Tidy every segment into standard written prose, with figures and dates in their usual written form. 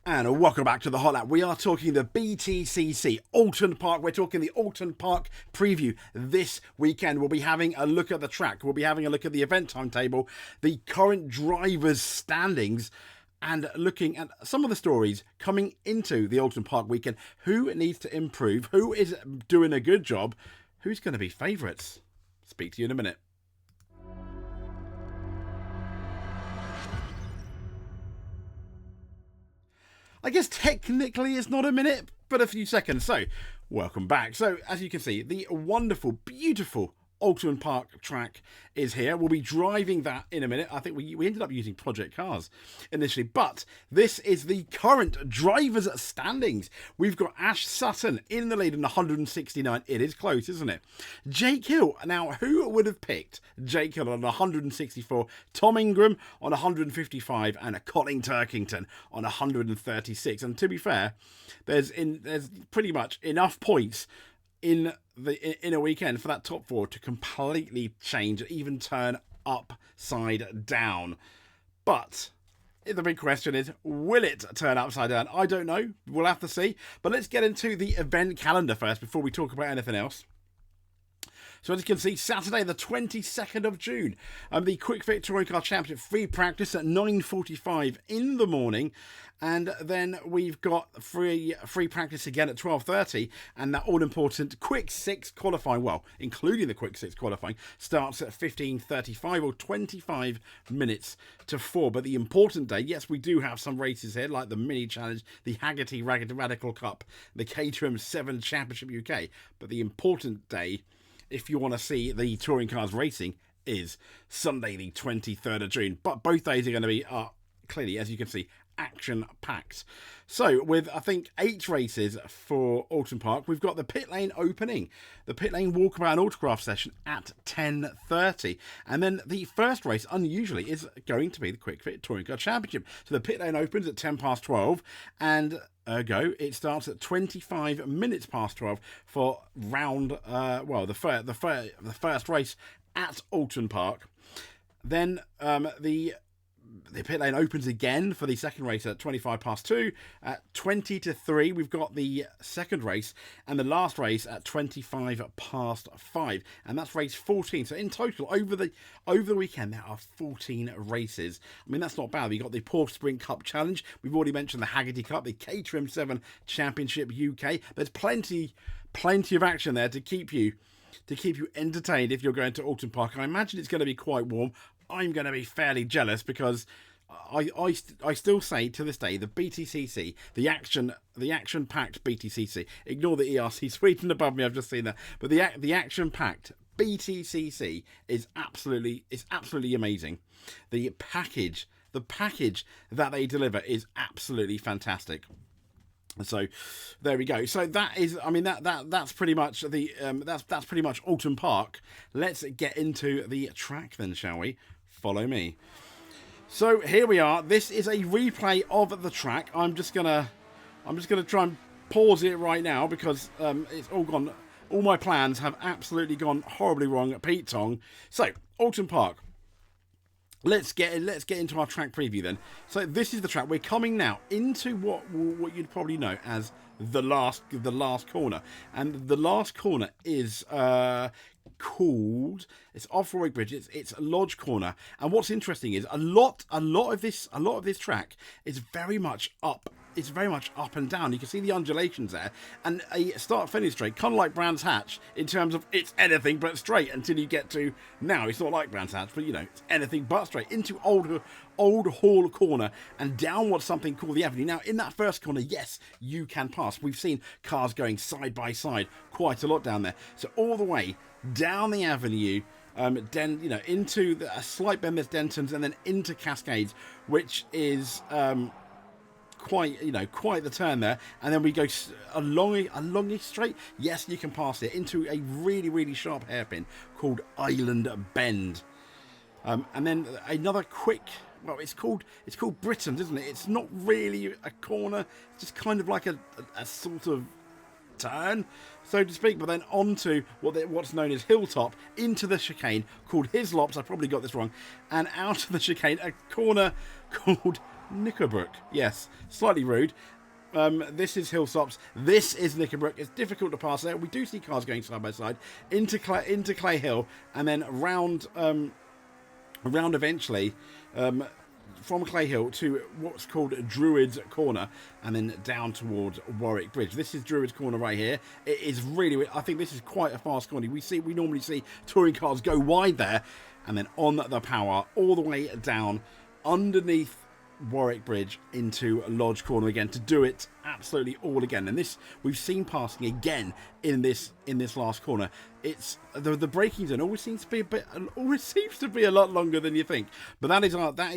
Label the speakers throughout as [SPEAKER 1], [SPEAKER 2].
[SPEAKER 1] And welcome back to the Hot Lap. We are talking the BTCC Oulton Park. We're talking the Oulton Park preview this weekend. We'll be having a look at the track. We'll be having a look at the event timetable, the current drivers' standings, and looking at some of the stories coming into the Oulton Park weekend. Who needs to improve? Who is doing a good job? Who's going to be favourites? Speak to you in a minute. I guess technically it's not a minute, but a few seconds. So, welcome back. So, as you can see, the wonderful, beautiful Oulton Park track is here. We'll be driving that in a minute. I think we ended up using project cars initially, but this is the current drivers' standings. We've got Ash Sutton in the lead in 169. It is close, isn't it? Jake Hill. Now, who would have picked Jake Hill on 164, Tom Ingram on 155, and Colin Turkington on 136? And to be fair, there's pretty much enough points in a weekend for that top four to completely change, even turn upside down. But the big question is, will it turn upside down? I don't know. We'll have to see. But let's get into the event calendar first before we talk about anything else. So as you can see, Saturday the 22nd of June, the Quick Fit Touring Car Championship free practice at 9:45 in the morning. And then we've got free practice again at 12:30. And that all-important Quick 6 qualifying, well, including the Quick 6 qualifying, starts at 15:35 or 25 minutes to 4. But the important day, yes, we do have some races here, like the Mini Challenge, the Haggerty Radical Cup, the Caterham 7 Championship UK. But the important day, if you want to see the touring cars racing, is Sunday the 23rd of June. But both days are going to be, clearly, as you can see, action-packed. So, with, I think, 8 races for Oulton Park, we've got the pit lane opening, the pit lane walkabout and autograph session at 10:30. And then the first race, unusually, is going to be the Quick Fit Touring Car Championship. So the pit lane opens at 12:10, and ergo, it starts at 25 minutes past 12 for round, the first race at Oulton Park. Then the pit lane opens again for the second race at 2. At 20:03, we've got the second race, and the last race at 5:25, and that's race 14. So in total, over the weekend, there are 14 races. I mean, that's not bad. We've got the Porsche Sprint Cup Challenge. We've already mentioned the Haggerty Cup, the Caterham 7 Championship UK. There's plenty of action there to keep you entertained if you're going to Oulton Park. I imagine it's going to be quite warm. I'm going to be fairly jealous because I still say to this day the BTCC, the action-packed BTCC. Ignore the ERC Sweden above me. I've just seen that, but the action-packed BTCC is absolutely amazing. The package that they deliver is absolutely fantastic. So there we go. So that is, I mean, that's pretty much that's pretty much Oulton Park. Let's get into the track then, shall we? Follow me. So here we are. This is a replay of the track. I'm just gonna try and pause it right now because it's all gone. All my plans have absolutely gone horribly wrong at Pete Tong. So Oulton Park. Let's get into our track preview then. So this is the track. We're coming now into what you'd probably know as the last corner, and the last corner is called, it's off Warwick Bridge. It's Lodge Corner, and what's interesting is a lot of this track is very much up. It's very much up and down. You can see the undulations there, and a start-finish straight, kind of like Brands Hatch in terms of it's anything but straight until you get to, now it's not like Brands Hatch, but you know, it's anything but straight into Old Hall Corner and down what's something called the Avenue. Now, in that first corner, yes, you can pass. We've seen cars going side by side quite a lot down there. So all the way down the Avenue, into a slight bend, there's Denton's, and then into Cascades, which is quite the turn there, and then we go along a straight. Yes, you can pass it into a really, really sharp hairpin called Island Bend, and then another quick. Well, it's called Britain's, isn't it? It's not really a corner. It's just kind of like a sort of turn, so to speak, but then onto what's known as Hilltop, into the chicane called Hislops. I probably got this wrong, and out of the chicane, a corner called Knickerbrook. Yes, slightly rude. This is Hillsops. This is Knickerbrook. It's difficult to pass there. We do see cars going side by side into Clay Hill, and then around eventually from Clay Hill to what's called Druids Corner, and then down towards Warwick Bridge. This is Druids Corner right here. It is really, I think this is quite a fast corner. We normally see touring cars go wide there, and then on the power all the way down underneath Warwick Bridge into Lodge Corner again to do it absolutely all again. And this we've seen passing again in this last corner. It's the braking zone always seems to be a lot longer than you think. But that is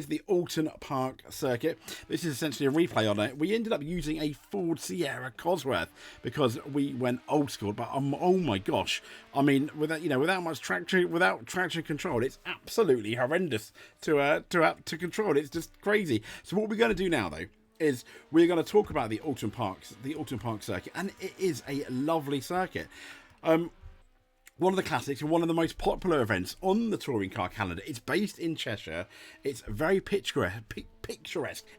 [SPEAKER 1] the Oulton Park circuit. This is essentially a replay on it. We ended up using a Ford Sierra Cosworth because we went old school. But oh my gosh, I mean, without much traction control, it's absolutely horrendous to control. It's just crazy. So what we're going to do now, though, is we're going to talk about the Oulton Park circuit, and it is a lovely circuit. One of the classics and one of the most popular events on the touring car calendar. It's based in Cheshire. It's very picturesque.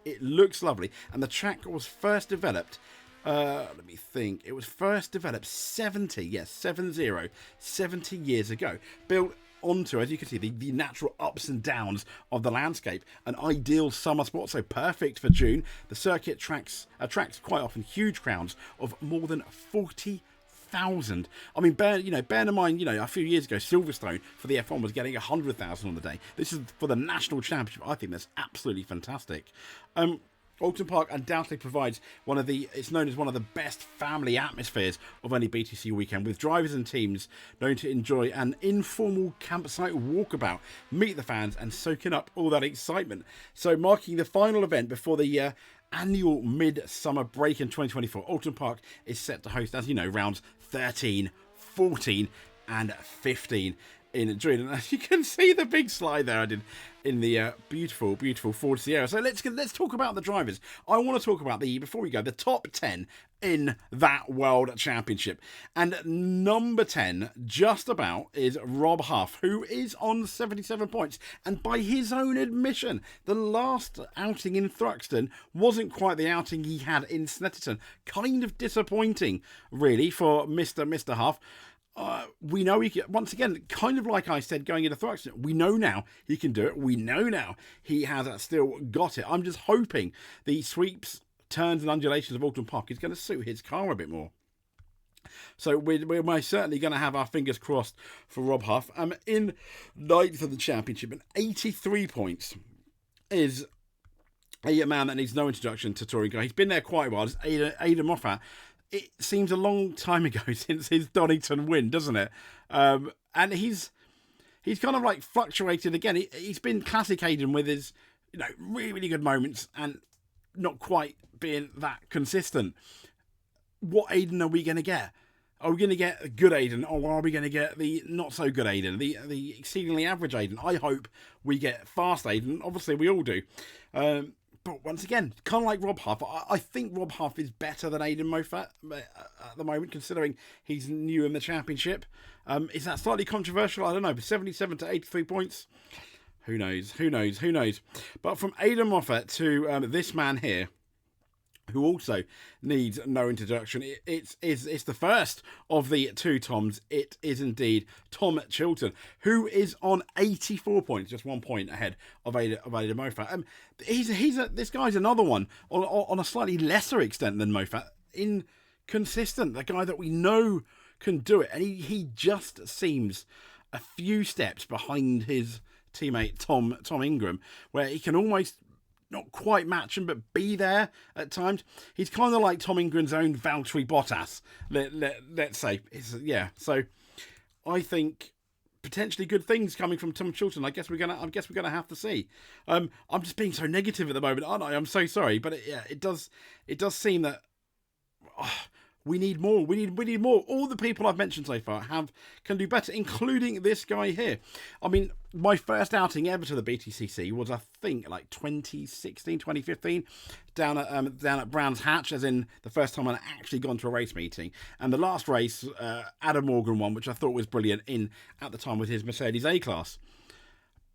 [SPEAKER 1] It looks lovely, and the track was first developed. Let me think. It was first developed 70 years ago. Built onto, as you can see, the natural ups and downs of the landscape. An ideal summer spot, so perfect for June. The circuit attracts quite often huge crowds of more than 40,000. I mean, bear in mind, a few years ago, Silverstone for the F1 was getting 100,000 on the day. This is for the national championship. I think that's absolutely fantastic. Oulton Park undoubtedly provides it's known as one of the best family atmospheres of any BTC weekend, with drivers and teams known to enjoy an informal campsite walkabout, meet the fans and soaking up all that excitement. So marking the final event before the annual mid-summer break in 2024, Oulton Park is set to host, as you know, rounds 13, 14 and 15 in June. And as you can see, the big slide there I did in the beautiful Ford Sierra. So let's talk about the drivers. I want to talk about before we go, the top 10 in that World Championship. And number 10, just about, is Rob Huff, who is on 77 points. And by his own admission, the last outing in Thruxton wasn't quite the outing he had in Snetterton. Kind of disappointing, really, for Mr. Huff. We know he can, once again, kind of like I said going into Thruxton, we know now he can do it. We know now he has still got it. I'm just hoping the sweeps, turns and undulations of Oulton Park is going to suit his car a bit more. So we're most certainly going to have our fingers crossed for Rob Huff. In ninth of the championship, and 83 points, is a man that needs no introduction to touring car. He's been there quite a while. It's Aidan Moffat. It seems a long time ago since his Donington win, doesn't it? And he's kind of like fluctuated again. He's been classic Aidan with his really, really good moments and not quite being that consistent. What Aidan are we going to get? Are we going to get a good Aidan, or are we going to get the not so good Aidan, the exceedingly average Aidan? I hope we get fast Aidan. Obviously, we all do. But once again, kind of like Rob Huff, I think Rob Huff is better than Aidan Moffat at the moment, considering he's new in the championship. Is that slightly controversial? I don't know. But 77 to 83 points, who knows? But from Aidan Moffat to this man here, who also needs no introduction, it's the first of the two Toms. It is indeed Tom Chilton, who is on 84 points, just 1 point ahead of Aidan Moffat. This guy's another one on a slightly lesser extent than Moffat, inconsistent. The guy that we know can do it, and he just seems a few steps behind his teammate Tom Ingram, where he can almost not quite match him, but be there at times. He's kind of like Tom Ingram's own Valtteri Bottas, let's say. So I think potentially good things coming from Tom Chilton. I guess we're gonna have to see. I'm just being so negative at the moment, aren't I? I'm so sorry, but it does seem that we need more. We need more. All the people I've mentioned so far can do better, including this guy here. I mean, my first outing ever to the BTCC was, I think, like 2016, 2015, down at Brands Hatch, as in the first time I'd actually gone to a race meeting. And the last race, Adam Morgan won, which I thought was brilliant at the time with his Mercedes A-Class.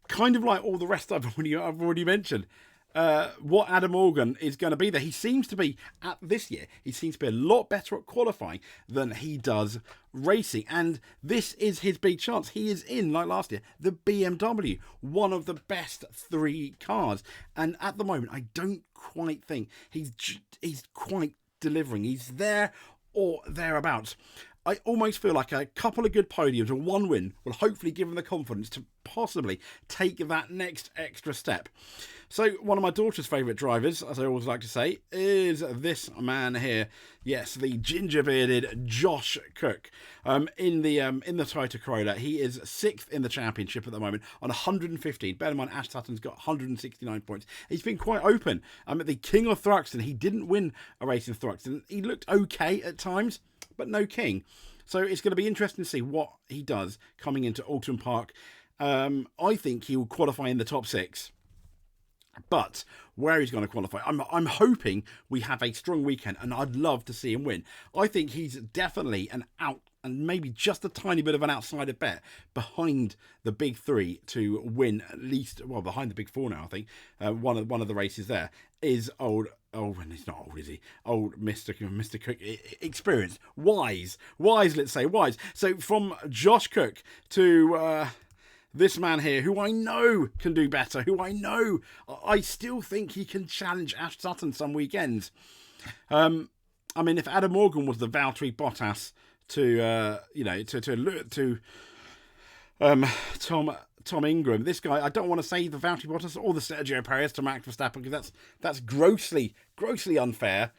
[SPEAKER 1] Kind of like all the rest I've already mentioned. what Adam Morgan is going to be there. He seems to be, at this year, he seems to be a lot better at qualifying than he does racing. And this is his big chance. He is in, like last year, the BMW, one of the best 3 cars. And at the moment, I don't quite think he's quite delivering. He's there or thereabouts. I almost feel like a couple of good podiums or 1 win will hopefully give him the confidence to possibly take that next extra step. So one of my daughter's favourite drivers, as I always like to say, is this man here. Yes, the ginger-bearded Josh Cook. In the Toyota Corolla, he is 6th in the championship at the moment on 115. Bear in mind, Ash Sutton's got 169 points. He's been quite open. At the King of Thruxton, he didn't win a race in Thruxton. He looked okay at times, but no king. So it's going to be interesting to see what he does coming into Oulton Park. I think he will qualify in the top 6. But where he's going to qualify, I'm hoping we have a strong weekend, and I'd love to see him win. I think he's definitely an out, and maybe just a tiny bit of an outsider bet behind the big 3 to win at least, well, behind the big 4 now, I think. One of the races there is old, and he's not old, is he? Old Mr. Cook, experienced, wise, let's say, wise. So from Josh Cook to this man here, who I know can do better, who I still think he can challenge Ash Sutton some weekends. If Adam Morgan was the Valtteri Bottas to Tom Ingram, this guy, I don't want to say the Valtteri Bottas or the Sergio Perez to Max Verstappen, because that's grossly unfair.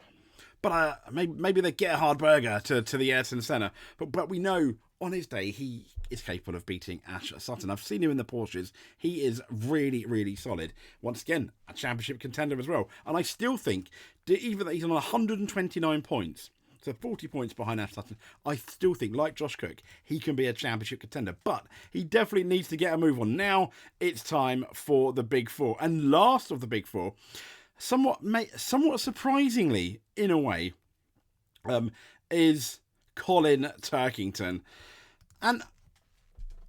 [SPEAKER 1] But maybe the Gerhard Berger to the Ayrton Senna. But we know on his day he is capable of beating Ash Sutton. I've seen him in the Porsches. He is really, really solid. Once again, a championship contender as well. And I still think, even though he's on 129 points, so 40 points behind Ash Sutton, I still think, like Josh Cook, he can be a championship contender. But he definitely needs to get a move on. Now it's time for the big 4. And last of the big 4, somewhat surprisingly, in a way, is Colin Turkington. And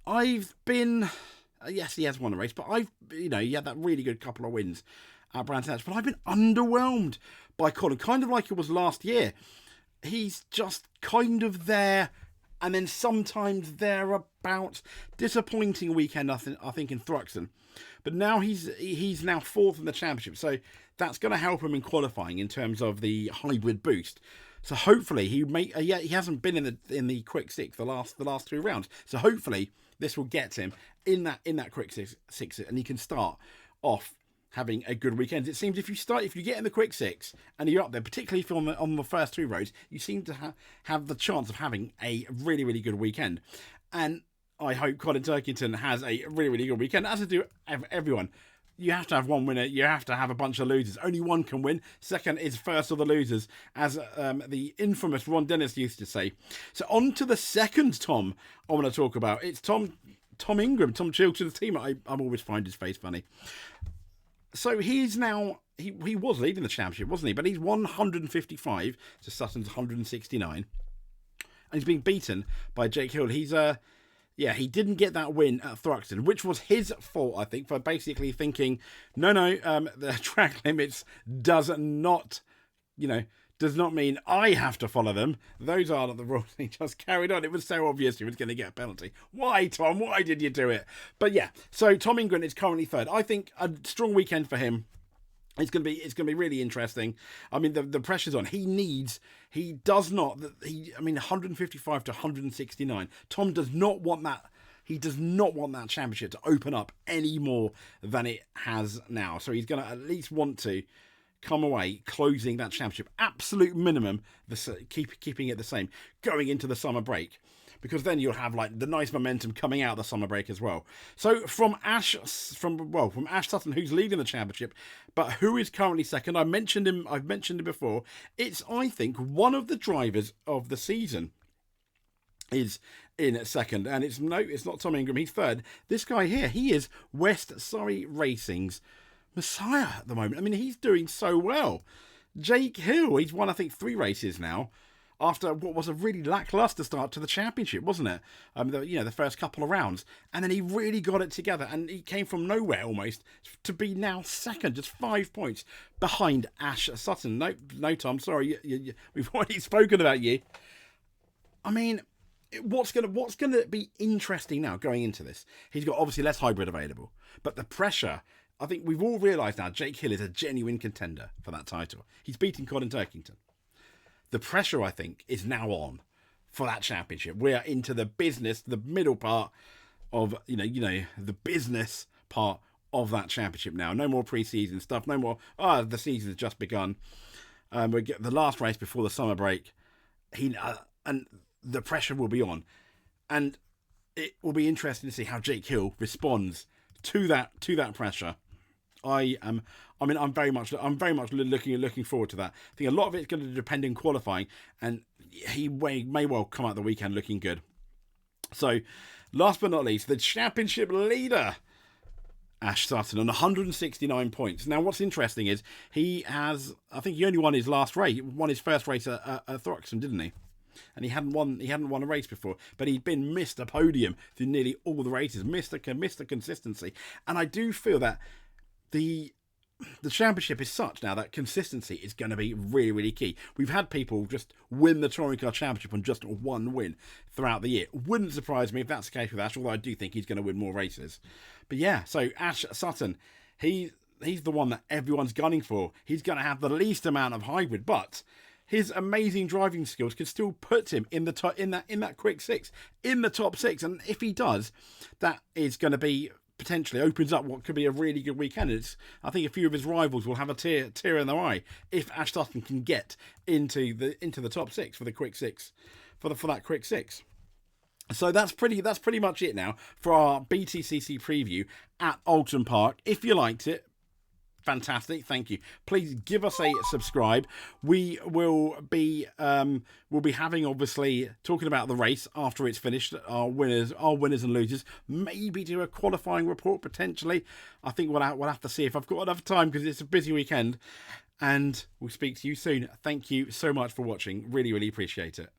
[SPEAKER 1] I've been, yes, he has won a race, but he had that really good couple of wins at Brands Hatch, but I've been underwhelmed by Colin, kind of like it was last year. He's just kind of there, and then sometimes thereabouts. Disappointing weekend, I think, in Thruxton. But now he's now 4th in the championship, so that's going to help him in qualifying in terms of the hybrid boost. So hopefully he hasn't been in the quick 6 the last 2 rounds. So hopefully this will get him in that quick six, and he can start off having a good weekend. It seems if you get in the quick 6 and you're up there, particularly if you're on the first 2 rows, you seem to have the chance of having a really, really good weekend. And I hope Colin Turkington has a really, really good weekend, as I do everyone. You have to have one winner. You have to have a bunch of losers. Only one can win. Second is first of the losers, as the infamous Ron Dennis used to say. So on to the second Tom I want to talk about. It's Tom Ingram, Tom Chilton's team. I always find his face funny. So he's now, he was leading the championship, wasn't he? But he's 155 to Sutton's 169. And he's being beaten by Jake Hill. He didn't get that win at Thruxton, which was his fault, I think, for basically thinking, the track limits does not mean I have to follow them. Those are not the rules. He just carried on. It was so obvious he was going to get a penalty. Why, Tom? Why did you do it? But yeah, so Tom Ingram is currently 3rd. I think a strong weekend for him. It's going to be really interesting. I mean, the pressure's on. 155 to 169. Tom does not want that. He does not want that championship to open up any more than it has now. So he's going to at least want to come away closing that championship. Absolute minimum, keeping it the same going into the summer break. Because then you'll have like the nice momentum coming out of the summer break as well. So from Ash Sutton, who's leading the championship, but who is currently 2nd. I've mentioned him before. It's, I think, one of the drivers of the season is in 2nd, and it's not Tom Ingram. He's 3rd. This guy here, he is West Surrey Racing's Messiah at the moment. I mean, he's doing so well. Jake Hill, he's won, I think, 3 races now. after what was a really lackluster start to the championship, wasn't it? The first couple of rounds, and then he really got it together, and he came from nowhere almost to be now second, just 5 points behind Ash Sutton. No, Tom, sorry, we've already spoken about you. I mean, what's gonna be interesting now going into this? He's got obviously less hybrid available, but the pressure. I think we've all realised now Jake Hill is a genuine contender for that title. He's beating Colin Turkington. The pressure, I think, is now on for that championship. We are into the business, the middle part of, the business part of that championship now. No more pre-season stuff. No more, the season has just begun. We get the last race before the summer break. And the pressure will be on. And it will be interesting to see how Jake Hill responds to that pressure. I'm very much looking forward to that. I think a lot of it's going to depend on qualifying, and he may well come out the weekend looking good. So, last but not least, the championship leader, Ash Sutton, on 169 points. Now, what's interesting is he only won his last race. He won his first race at Thruxton, didn't he? And he hadn't won a race before, but he'd been Mr. Podium through nearly all the races, Mr. Consistency. And I do feel that the championship is such now that consistency is going to be really, really key. We've had people just win the Touring Car Championship on just one win throughout the year. Wouldn't surprise me if that's the case with Ash, although I do think he's going to win more races. But yeah, so Ash Sutton, he's the one that everyone's gunning for. He's going to have the least amount of hybrid, but his amazing driving skills can still put him in that quick six, in the top six. And if he does, that is going to be potentially opens up what could be a really good weekend. I think a few of his rivals will have a tear in their eye if Ash Sutton can get into the top six for the quick six, for that quick six. So that's pretty much it now for our BTCC preview at Oulton Park. If you liked it, fantastic, thank you. Please give us a subscribe. We will be having, obviously, talking about the race after it's finished, our winners and losers. Maybe do a qualifying report potentially. I think we'll have to see if I've got enough time because it's a busy weekend. And we'll speak to you soon. Thank you so much for watching. Really, really appreciate it.